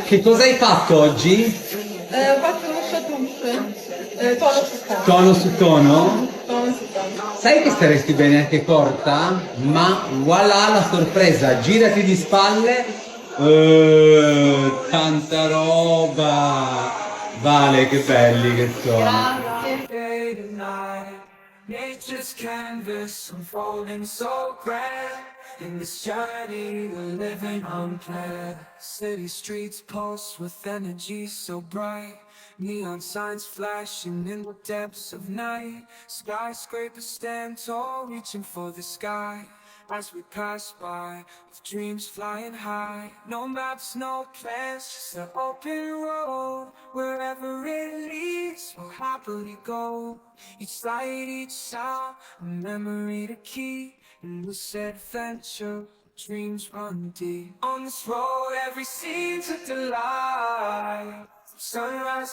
Che cosa hai fatto oggi? Ho fatto uno shot tono su tono. Tono su tono? Tono su tono. Sai che staresti bene anche corta? Ma voilà la sorpresa, girati di spalle. Tanta roba! Vale, che belli che sono. Grazie. Day to night, nature's canvas unfolding so grand. In this journey, we're living unplanned. City streets pulse with energy so bright. Neon signs flashing in the depths of night. Skyscrapers stand tall, reaching for the sky. As we pass by, with dreams flying high. No maps, no plans, just an open road. Wherever it leads, we'll happily go. Each light, each sound, a memory to keep. In this adventure, dreams run deep. On this road, every scene's a delight. Sunrise